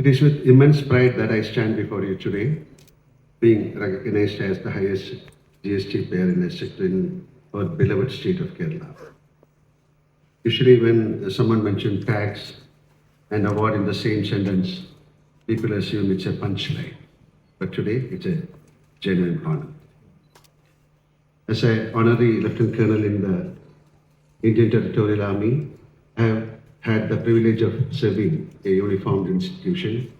It is with immense pride that I stand before you today, being recognized as the highest GST payer in the sector in our beloved state of Kerala. Usually when someone mentions tax and award in the same sentence, people assume it's a punchline. But today, it's a genuine honor. As an honorary Lieutenant Colonel in the Indian Territorial Army, I have had the privilege of serving a uniformed institution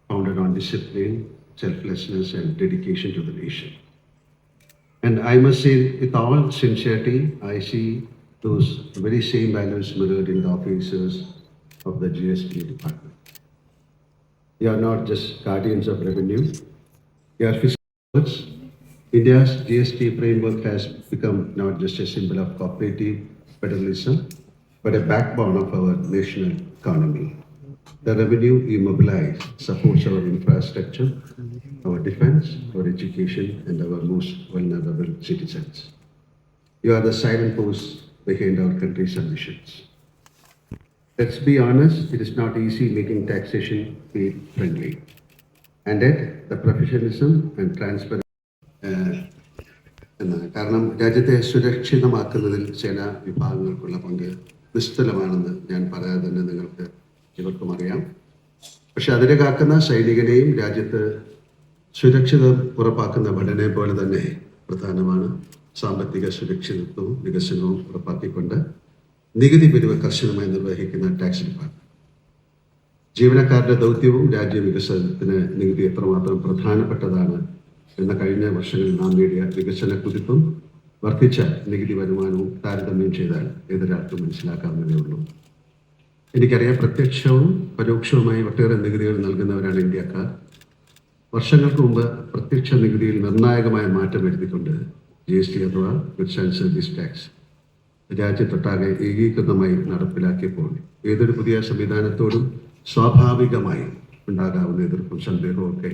founded on discipline, selflessness, and dedication to the nation. And I must say, with all sincerity, I see those very same values mirrored in the officers of the GST department. You are not just guardians of revenue, you are fiscal experts. India's GST framework has become not just a symbol of cooperative federalism, but a backbone of our national economy. The revenue we mobilize supports our infrastructure, our defense, our education, and our most vulnerable citizens. You are the silent force behind our country's ambitions. Let's be honest, it is not easy making taxation feel friendly. And yet, the professionalism and transparency കാരണം രാജ്യത്തെ സുരക്ഷിതമാക്കുന്നതിൽ സേനാ വിഭാഗങ്ങൾക്കുള്ള പങ്ക് നിസ്തുലമാണെന്ന് ഞാൻ പറയാതെ തന്നെ നിങ്ങൾക്ക് ഇവർക്കും അറിയാം. പക്ഷെ അതിരെ കാക്കുന്ന സൈനികനെയും രാജ്യത്ത് സുരക്ഷിതം ഉറപ്പാക്കുന്ന ഭടനെ പോലെ തന്നെ പ്രധാനമാണ് സാമ്പത്തിക സുരക്ഷിതത്വവും വികസനവും ഉറപ്പാക്കിക്കൊണ്ട് നികുതി പിരിവ് കർശനമായി നിർവഹിക്കുന്ന ടാക്സ് ഡിപ്പാർട്ട്മെന്റ്. ജീവനക്കാരുടെ ദൗത്യവും രാജ്യ വികസനത്തിന് നികുതി എത്രമാത്രം പ്രധാനപ്പെട്ടതാണ് എന്ന കഴിഞ്ഞ വർഷങ്ങളിൽ നാം നേടിയ വികസന കുതിപ്പും വർദ്ധിച്ച നികുതി വരുമാനവും താരതമ്യം ചെയ്താൽ ഏതൊരാൾക്കും മനസ്സിലാക്കാവുന്നതേ ഉള്ളൂ. എനിക്കറിയാം, പ്രത്യക്ഷവും പരോക്ഷവുമായി ഒട്ടേറെ നികുതികൾ നൽകുന്നവരാണ് ഇന്ത്യക്കാർ. വർഷങ്ങൾക്ക് മുമ്പ് പ്രത്യക്ഷ നികുതിയിൽ നിർണായകമായ മാറ്റം വരുത്തിക്കൊണ്ട് GST അഥവാ ഗുഡ്സ് ആൻഡ് സർവീസ് ടാക്സ് രാജ്യത്തൊട്ടാകെ ഏകീകൃതമായി നടപ്പിലാക്കിയപ്പോൾ ഏതൊരു പുതിയ സംവിധാനത്തോടും സ്വാഭാവികമായി ഉണ്ടാകാവുന്ന എതിർപ്പും സന്ദേഹവും ഒക്കെ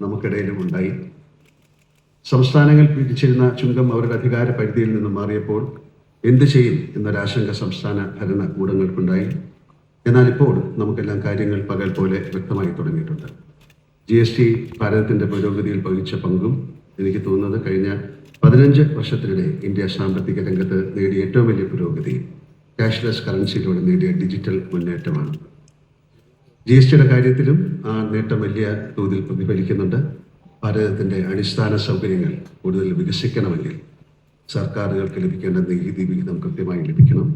നമുക്കിടയിലും ഉണ്ടായി. സംസ്ഥാനങ്ങൾ പിടിച്ചിരുന്ന ചുങ്കം അവരുടെ അധികാര പരിധിയിൽ നിന്നും മാറിയപ്പോൾ എന്ത് ചെയ്യും എന്നൊരാശങ്ക സംസ്ഥാന ഭരണകൂടങ്ങൾക്കുണ്ടായി. എന്നാൽ ഇപ്പോൾ നമുക്കെല്ലാം കാര്യങ്ങൾ പകൽ പോലെ വ്യക്തമായി തുടങ്ങിയിട്ടുണ്ട്. GST ഭാരതത്തിൻ്റെ പുരോഗതിയിൽ വഹിച്ച പങ്കും എനിക്ക് തോന്നുന്നത് കഴിഞ്ഞ 15 വർഷത്തിനിടെ ഇന്ത്യ സാമ്പത്തിക രംഗത്ത് നേടിയ ഏറ്റവും വലിയ പുരോഗതി ക്യാഷ്ലെസ് കറൻസിയിലൂടെ നേടിയ ഡിജിറ്റൽ മുന്നേറ്റമാണ്. GSTയുടെ കാര്യത്തിലും ആ നേട്ടം വലിയ തോതിൽ പ്രതിഫലിക്കുന്നുണ്ട്. ഭാരതത്തിൻ്റെ അടിസ്ഥാന സൗകര്യങ്ങൾ കൂടുതൽ വികസിക്കണമെങ്കിൽ സർക്കാരുകൾക്ക് ലഭിക്കേണ്ട നികുതി വിഹിതം കൃത്യമായി ലഭിക്കണം.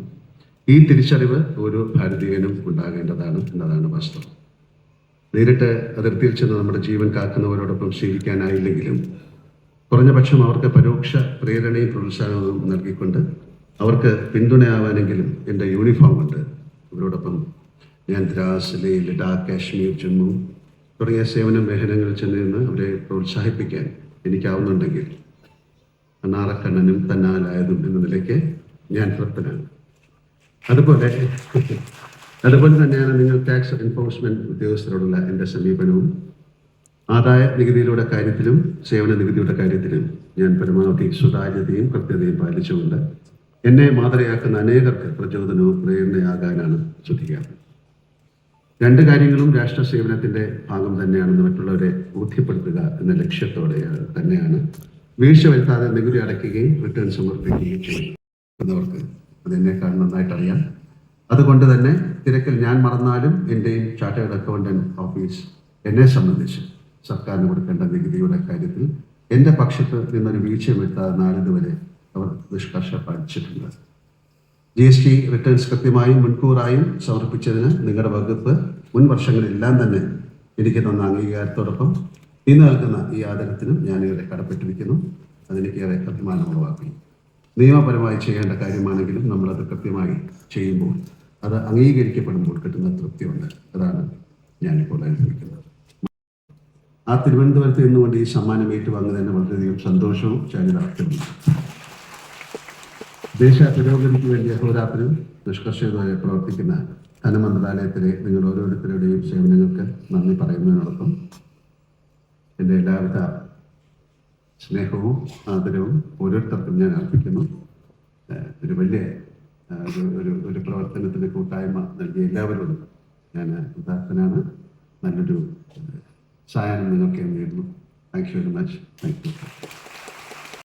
ഈ തിരിച്ചറിവ് ഓരോ ഭാരതീയനും ഉണ്ടാകേണ്ടതാണ് എന്നതാണ് വാസ്തവം. നേരിട്ട് അതിർത്തിയിൽ ചെന്ന് നമ്മുടെ ജീവൻ കാക്കുന്നവരോടൊപ്പം ശീലിക്കാനായില്ലെങ്കിലും കുറഞ്ഞ പക്ഷം അവർക്ക് പരോക്ഷ പ്രേരണയും പ്രോത്സാഹനവും നൽകിക്കൊണ്ട് അവർക്ക് പിന്തുണയാവാനെങ്കിലും എൻ്റെ യൂണിഫോം ഉണ്ട്. ഇവരോടൊപ്പം ഞാൻ ദ്രാസ്, ലേ, ലഡാക്ക്, കാശ്മീർ, ജമ്മു തുടങ്ങിയ സേവന മേഖലകളിൽ ചെന്നിരുന്ന് അവരെ പ്രോത്സാഹിപ്പിക്കാൻ എനിക്കാവുന്നുണ്ടെങ്കിൽ അനാറക്കണ്ണനും തന്നാലായതും എന്ന നിലയ്ക്ക് ഞാൻ തൃപ്തനാണ്. അതുപോലെ തന്നെയാണ് നിങ്ങൾ ടാക്സ് എൻഫോഴ്സ്മെന്റ് ഉദ്യോഗസ്ഥരോടുള്ള എൻ്റെ സമീപനവും. ആദായ നികുതിയുടെ കാര്യത്തിലും സേവന നികുതിയുടെ കാര്യത്തിലും ഞാൻ പരമാവധി സുതാര്യതയും കൃത്യതയും പാലിച്ചുകൊണ്ട് എന്നെ മാതൃകയാക്കുന്ന അനേകർക്ക് പ്രചോദനവും പ്രേരണയാകാനാണ് ശ്രദ്ധിക്കാറ്. രണ്ട് കാര്യങ്ങളും രാഷ്ട്ര സേവനത്തിൻ്റെ ഭാഗം തന്നെയാണെന്ന് മറ്റുള്ളവരെ ബോധ്യപ്പെടുത്തുക എന്ന ലക്ഷ്യത്തോടെ തന്നെയാണ് വീഴ്ച വരുത്താതെ നികുതി അടയ്ക്കുകയും റിട്ടേൺ സമർപ്പിക്കുകയും ചെയ്യുന്നവർക്ക് അതെന്നെക്കാൾ നന്നായിട്ടറിയാം. അതുകൊണ്ട് തന്നെ തിരക്കിൽ ഞാൻ മറന്നാലും എൻ്റെയും ചാർട്ടേഡ് അക്കൗണ്ടന്റ് ഓഫീസ് എന്നെ സംബന്ധിച്ച് സർക്കാരിന് കൊടുക്കേണ്ട നികുതിയുടെ കാര്യത്തിൽ എൻ്റെ പക്ഷത്ത് നിന്നൊരു വീഴ്ച വരുത്താതെ നാളിതുവരെ അവർ നിഷ്കർഷ പാലിച്ചിട്ടുണ്ട്. GST റിട്ടേൺസ് കൃത്യമായും മുൻകൂറായും സമർപ്പിച്ചതിന് നിങ്ങളുടെ വകുപ്പ് മുൻ വർഷങ്ങളിലെല്ലാം തന്നെ എനിക്ക് തന്ന അംഗീകാരത്തോടൊപ്പം ഇന്ന് നൽകുന്ന ഈ ആദരത്തിനും ഞാനേറെ കടപ്പെട്ടിരിക്കുന്നു. അതെനിക്കേറെ അഭിമാനം ഉളവാക്കുന്നു. നിയമപരമായി ചെയ്യേണ്ട കാര്യമാണെങ്കിലും നമ്മളത് കൃത്യമായി ചെയ്യുമ്പോൾ അത് അംഗീകരിക്കപ്പെടുമ്പോൾ കിട്ടുന്ന തൃപ്തിയുണ്ട്. അതാണ് ഞാനിപ്പോൾ അനുഭവിക്കുന്നത്. ആ തിരുവനന്തപുരത്ത് നിന്നുകൊണ്ട് ഈ സമ്മാനം ഏറ്റുവാങ്ങുന്നതിന് വളരെയധികം സന്തോഷവും ചാരിതാർത്ഥ്യമുണ്ട്. ദേശ പുരോഗതിക്ക് വേണ്ടി അഹോരാത്രം നിഷ്കർഷയോടെ പ്രവർത്തിക്കുന്ന ധനമന്ത്രാലയത്തിലെ നിങ്ങൾ ഓരോരുത്തരുടെയും സേവനങ്ങൾക്ക് നന്ദി പറയുന്നതിനോടൊപ്പം എൻ്റെ എല്ലാവിധ സ്നേഹവും ആദരവും ഓരോരുത്തർക്കും ഞാൻ അർപ്പിക്കുന്നു. ഒരു വലിയ ഒരു പ്രവർത്തനത്തിന് കൂട്ടായ്മ നൽകിയ എല്ലാവരോടും ഞാൻ കൃതാർത്ഥനാണ്. നല്ലൊരു സായാഹ്നം നിങ്ങൾക്ക് നേരുന്നു. Thank you very much. Thank you.